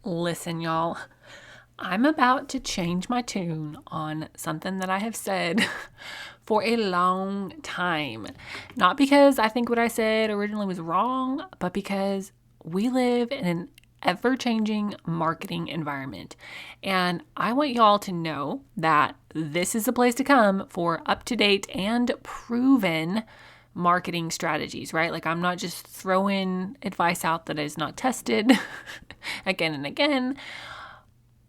Listen, y'all, I'm about to change my tune on something that I have said for a long time. Not because I think what I said originally was wrong, but because we live in an ever-changing marketing environment. And I want y'all to know that this is the place to come for up-to-date and proven marketing strategies, right? Like, I'm not just throwing advice out that is not tested again and again,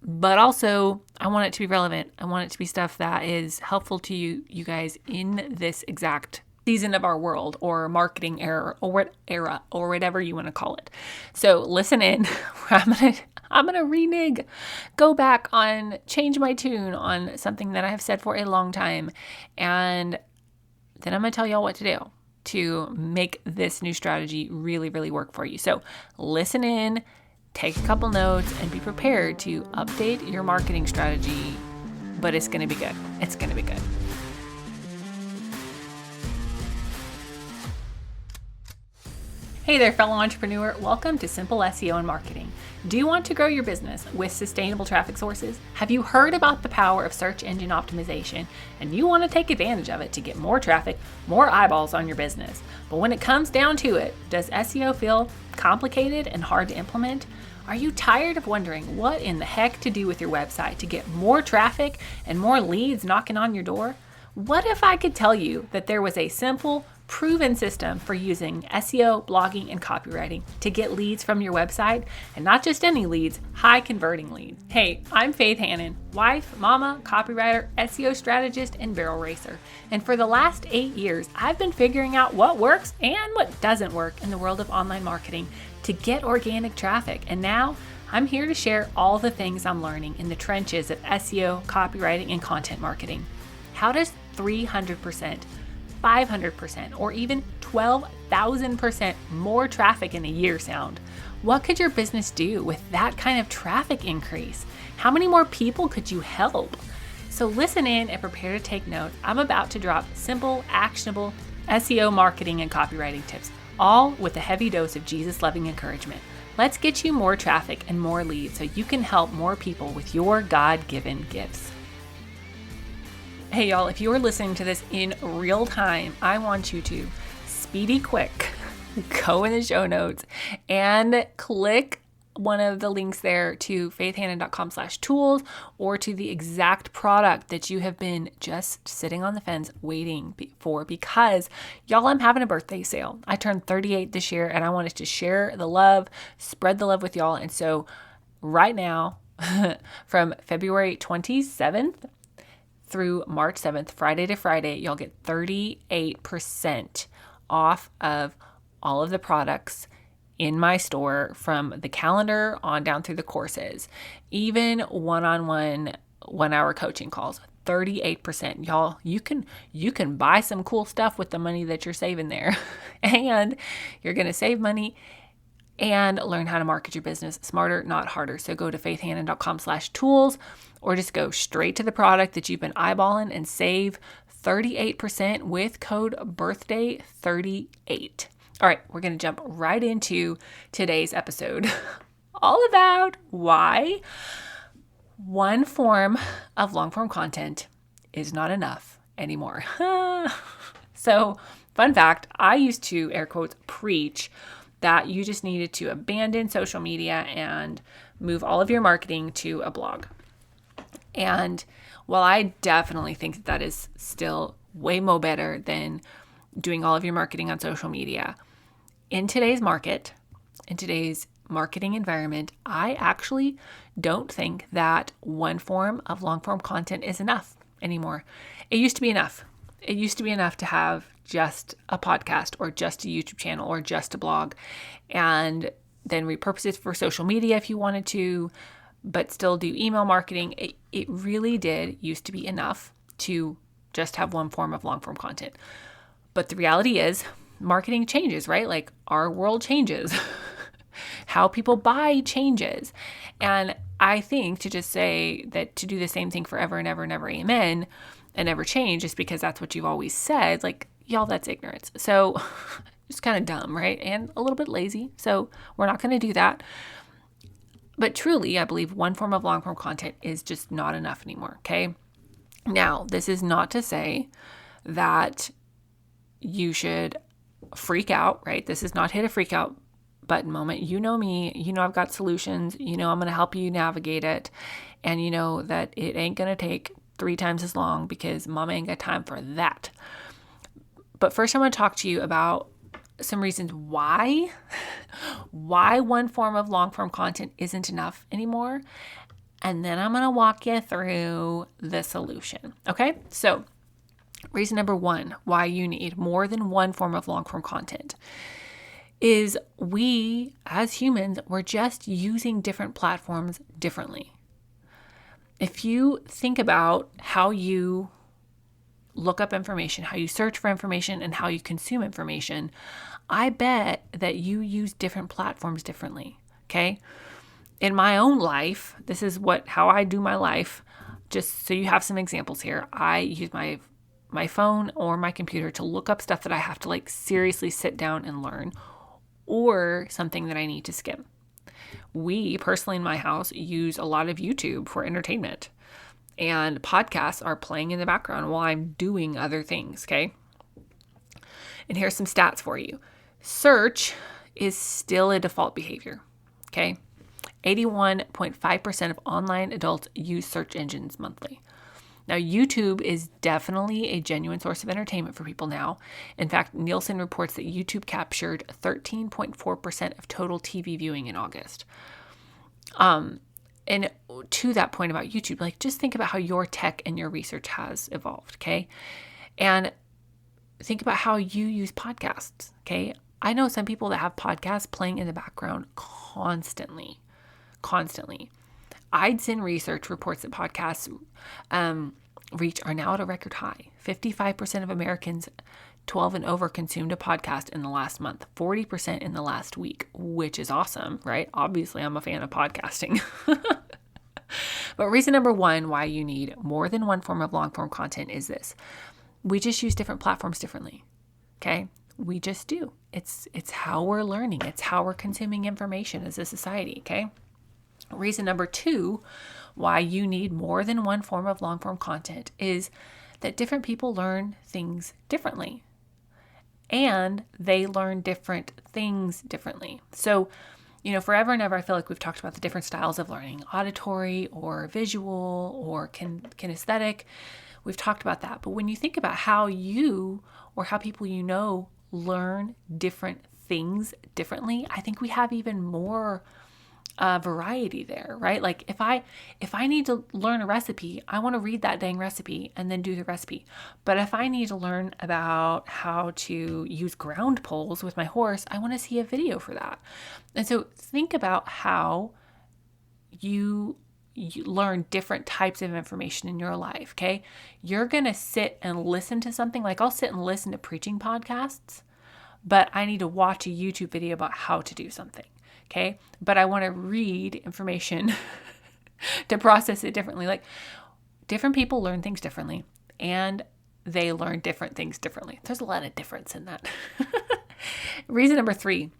but also I want it to be relevant. I want it to be stuff that is helpful to you guys in this exact season of our world, or marketing era, or whatever you want to call it. So listen in. I'm gonna renege, go back on, change my tune on something that I have said for a long time, and then I'm going to tell y'all what to do to make this new strategy really, really work for you. So listen in, take a couple notes, and be prepared to update your marketing strategy, but it's going to be good. It's going to be good. Hey there, fellow entrepreneur. Welcome to Simple SEO and Marketing. Do you want to grow your business with sustainable traffic sources? Have you heard about the power of search engine optimization and you want to take advantage of it to get more traffic, more eyeballs on your business? But when it comes down to it, does SEO feel complicated and hard to implement? Are you tired of wondering what in the heck to do with your website to get more traffic and more leads knocking on your door? What if I could tell you that there was a simple, proven system for using SEO, blogging, and copywriting to get leads from your website, and not just any leads, high converting leads. Hey, I'm Faith Hannon, wife, mama, copywriter, SEO strategist, and barrel racer. And for the last 8 years, I've been figuring out what works and what doesn't work in the world of online marketing to get organic traffic. And now I'm here to share all the things I'm learning in the trenches of SEO, copywriting, and content marketing. How does 300%, 500%, or even 12,000% more traffic in a year sound? What could your business do with that kind of traffic increase? How many more people could you help? So listen in and prepare to take notes. I'm about to drop simple, actionable SEO marketing and copywriting tips, all with a heavy dose of Jesus-loving encouragement. Let's get you more traffic and more leads so you can help more people with your God-given gifts. Hey y'all, if you're listening to this in real time, I want you to speedy quick go in the show notes and click one of the links there to faithhannon.com/tools, or to the exact product that you have been just sitting on the fence waiting for, because y'all, I'm having a birthday sale. I turned 38 this year and I wanted to share the love, spread the love with y'all. And so right now, from February 27th through March 7th, Friday to Friday, you'll get 38% off of all of the products in my store, from the calendar on down through the courses, even one-on-one 1-hour coaching calls. 38%. Y'all, you can buy some cool stuff with the money that you're saving there. And you're going to save money and learn how to market your business smarter, not harder. So go to faithhannon.com/tools, or just go straight to the product that you've been eyeballing and save 38% with code BIRTHDAY38. All right, we're going to jump right into today's episode, all about why one form of long-form content is not enough anymore. So, fun fact, I used to, air quotes, preach that you just needed to abandon social media and move all of your marketing to a blog. And while I definitely think that is still way more better than doing all of your marketing on social media, in today's market, in today's marketing environment, I actually don't think that one form of long-form content is enough anymore. It used to be enough. It used to be enough to have just a podcast or just a YouTube channel or just a blog, and then repurpose it for social media if you wanted to, but still do email marketing. It really did used to be enough to just have one form of long-form content. But the reality is, marketing changes, right? Like, our world changes. How people buy changes. And I think to just say that to do the same thing forever and ever and ever, amen, and never change just because that's what you've always said, like, y'all, that's ignorance. So it's kind of dumb, right? And a little bit lazy. So we're not going to do that. But truly, I believe one form of long form content is just not enough anymore. Okay. Now, this is not to say that you should freak out, right? This is not hit a freak out button moment. You know me, you know I've got solutions, you know I'm going to help you navigate it, and you know that it ain't going to take 3 times as long because mama ain't got time for that. But first I want to talk to you about some reasons why one form of long form content isn't enough anymore. And then I'm going to walk you through the solution. Okay? So reason number 1 why you need more than one form of long form content is we as humans, we're just using different platforms differently. If you think about how you look up information, how you search for information, and how you consume information, I bet that you use different platforms differently. Okay? In my own life, this is how I do my life. Just so you have some examples here, I use my phone or my computer to look up stuff that I have to seriously sit down and learn, or something that I need to skim. We personally in my house use a lot of YouTube for entertainment, and podcasts are playing in the background while I'm doing other things. Okay. And here's some stats for you. Search is still a default behavior. Okay. 81.5% of online adults use search engines monthly. Now, YouTube is definitely a genuine source of entertainment for people now. In fact, Nielsen reports that YouTube captured 13.4% of total TV viewing in August. And to that point about YouTube, just think about how your tech and your research has evolved, okay? And think about how you use podcasts, okay? I know some people that have podcasts playing in the background constantly. Eidson Research reports that podcasts reach are now at a record high. 55% of Americans 12 and over consumed a podcast in the last month, 40% in the last week, which is awesome, right? Obviously, I'm a fan of podcasting. But reason number 1 why you need more than one form of long form content is this. We just use different platforms differently, okay? We just do. It's how we're learning. It's how we're consuming information as a society, okay? Reason number 2 why you need more than one form of long form content is that different people learn things differently, and they learn different things differently. So, forever and ever, I feel like we've talked about the different styles of learning, auditory or visual or kinesthetic. We've talked about that. But when you think about how you or how people learn different things differently, I think we have even more variety there, right? If I need to learn a recipe, I want to read that dang recipe and then do the recipe. But if I need to learn about how to use ground poles with my horse, I want to see a video for that. And so think about how you learn different types of information in your life, okay? You're going to sit and listen to something. I'll sit and listen to preaching podcasts, but I need to watch a YouTube video about how to do something. Okay, but I want to read information to process it differently. Different people learn things differently, and they learn different things differently. There's a lot of difference in that. Reason number 3,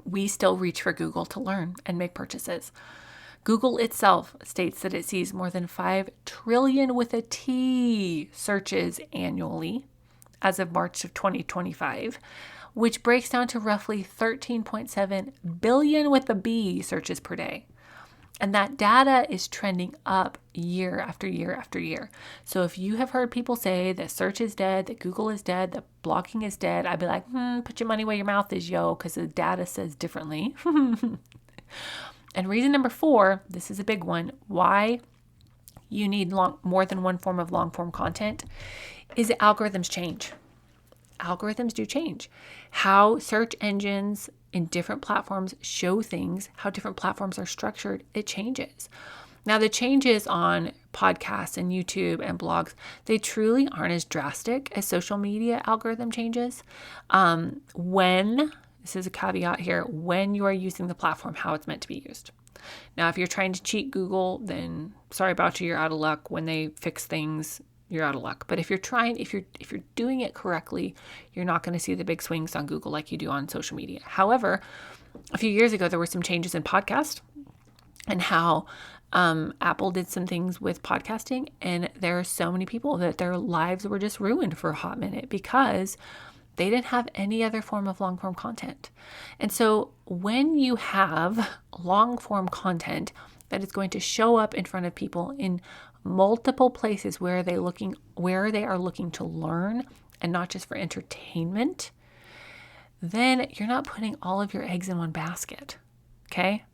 we still reach for Google to learn and make purchases. Google itself states that it sees more than 5 trillion with a T searches annually as of March of 2025. Which breaks down to roughly 13.7 billion with a B searches per day. And that data is trending up year after year after year. So if you have heard people say that search is dead, that Google is dead, that blogging is dead, I'd be like, put your money where your mouth is, yo, because the data says differently. And reason number 4, this is a big one, why you need more than one form of long form content, is that algorithms change. Algorithms do change. How search engines in different platforms show things, how different platforms are structured, it changes. Now, the changes on podcasts and YouTube and blogs, they truly aren't as drastic as social media algorithm changes. This is a caveat here, when you are using the platform, how it's meant to be used. Now, if you're trying to cheat Google, then sorry about you, you're out of luck. When they fix things, you're out of luck. But if you're doing it correctly, you're not going to see the big swings on Google like you do on social media. However, a few years ago, there were some changes in podcast and how Apple did some things with podcasting, and there are so many people that their lives were just ruined for a hot minute because they didn't have any other form of long form content. And so when you have long form content that is going to show up in front of people in multiple places where they are looking to learn and not just for entertainment, then you're not putting all of your eggs in one basket. Okay?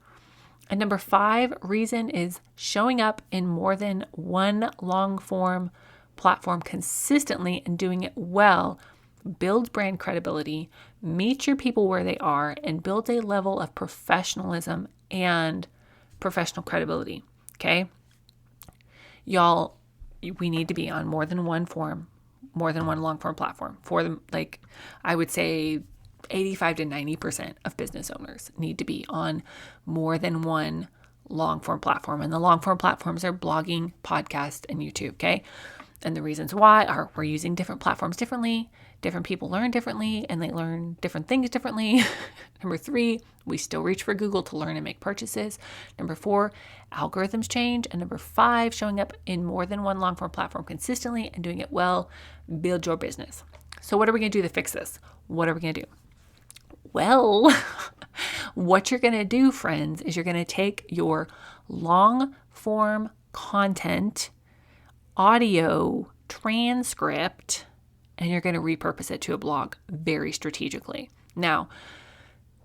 And number 5 reason is showing up in more than one long form platform consistently and doing it well builds brand credibility, meets your people where they are, and builds a level of professionalism and professional credibility. Okay? Y'all, we need to be on more than one long form platform. For them, like I would say 85 to 90% of business owners need to be on more than one long form platform. And the long form platforms are blogging, podcast, and YouTube. Okay. And the reasons why are we're using different platforms differently. Different people learn differently and they learn different things differently. Number 3, we still reach for Google to learn and make purchases. Number 4, algorithms change. And number 5, showing up in more than one long form platform consistently and doing it well, build your business. So what are we going to do to fix this? What are we going to do? Well, what you're going to do, friends, is you're going to take your long form content, audio, transcript, and you're going to repurpose it to a blog very strategically. Now,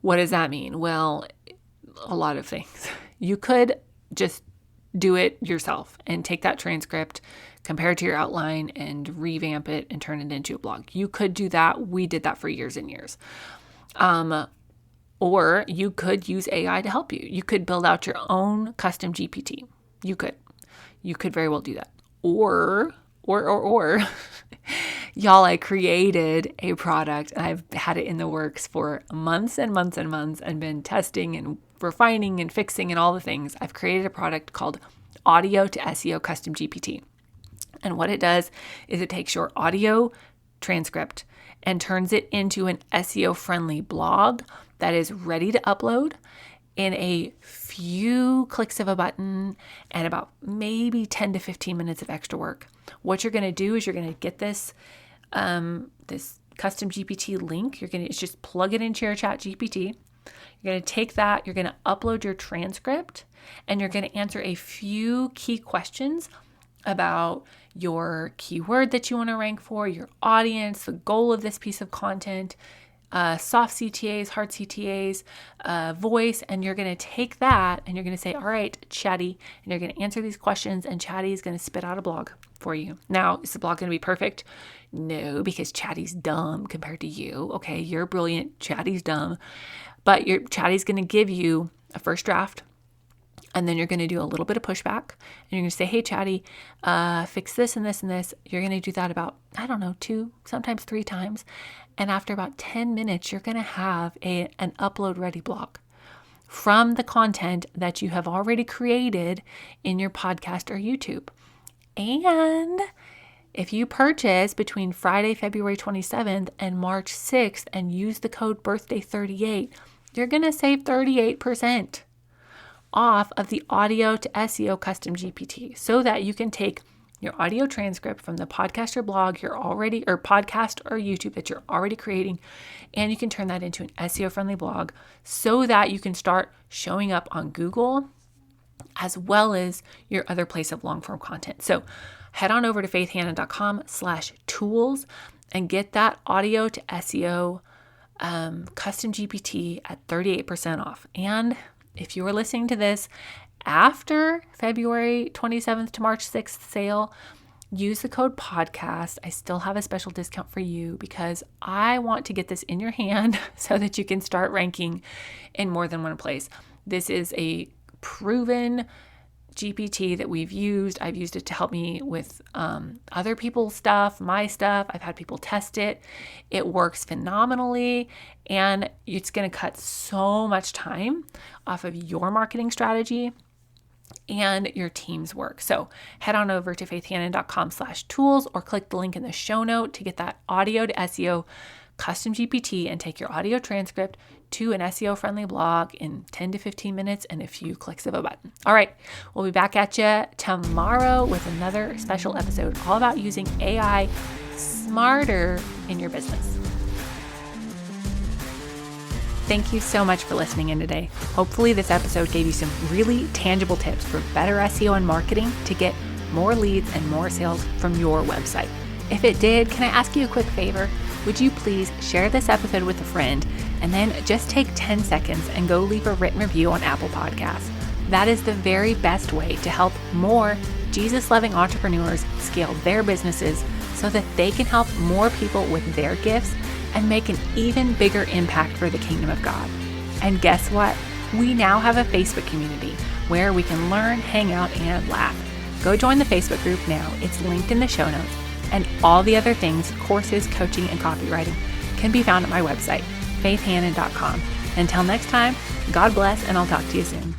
what does that mean? Well, a lot of things. You could just do it yourself and take that transcript, compare it to your outline, and revamp it and turn it into a blog. You could do that. We did that for years and years. Or you could use AI to help you. You could build out your own custom GPT. You could very well do that. Or y'all, I created a product and I've had it in the works for months and months and months and been testing and refining and fixing and all the things. I've created a product called Audio to SEO Custom GPT. And what it does is it takes your audio transcript and turns it into an SEO friendly blog that is ready to upload in a few clicks of a button and about maybe 10 to 15 minutes of extra work. What you're going to do is you're going to get this custom GPT link. You're going to just plug it into your chat GPT. You're going to take that, you're going to upload your transcript, and you're going to answer a few key questions about your keyword that you want to rank for, your audience, the goal of this piece of content, soft CTAs, hard CTAs, voice, and you're going to take that and you're going to say, all right, Chatty, and you're going to answer these questions, and Chatty is going to spit out a blog for you. Now, is the blog going to be perfect? No, because Chatty's dumb compared to you. Okay, you're brilliant. Chatty's dumb. But your Chatty's going to give you a first draft, and then you're going to do a little bit of pushback, and you're going to say, hey, Chatty, fix this and this and this. You're going to do that about, 2, sometimes 3 times. And after about 10 minutes, you're going to have an upload ready blog from the content that you have already created in your podcast or YouTube. And if you purchase between Friday, February 27th and March 6th and use the code birthday38, you're going to save 38% off of the Audio to SEO Custom GPT so that you can take your audio transcript from the podcast or blog or podcast or YouTube that you're already creating, and you can turn that into an SEO friendly blog so that you can start showing up on Google as well as your other place of long form content. So head on over to faithhannon.com/tools and get that Audio to SEO custom GPT at 38% off. And if you are listening to this after February 27th to March 6th sale, use the code podcast. I still have a special discount for you because I want to get this in your hand so that you can start ranking in more than one place. This is a proven GPT that we've used. I've used it to help me with other people's stuff, my stuff. I've had people test it. It works phenomenally, and it's going to cut so much time off of your marketing strategy and your team's work. So head on over to faithhannon.com/tools or click the link in the show note to get that Audio to SEO custom GPT and take your audio transcript to an SEO-friendly blog in 10 to 15 minutes and a few clicks of a button. All right, we'll be back at you tomorrow with another special episode all about using AI smarter in your business. Thank you so much for listening in today. Hopefully this episode gave you some really tangible tips for better SEO and marketing to get more leads and more sales from your website. If it did, can I ask you a quick favor? Would you please share this episode with a friend and then just take 10 seconds and go leave a written review on Apple Podcasts. That is the very best way to help more Jesus-loving entrepreneurs scale their businesses so that they can help more people with their gifts and make an even bigger impact for the kingdom of God. And guess what? We now have a Facebook community where we can learn, hang out, and laugh. Go join the Facebook group now. It's linked in the show notes. And all the other things, courses, coaching, and copywriting can be found at my website, faithhannon.com. Until next time, God bless, and I'll talk to you soon.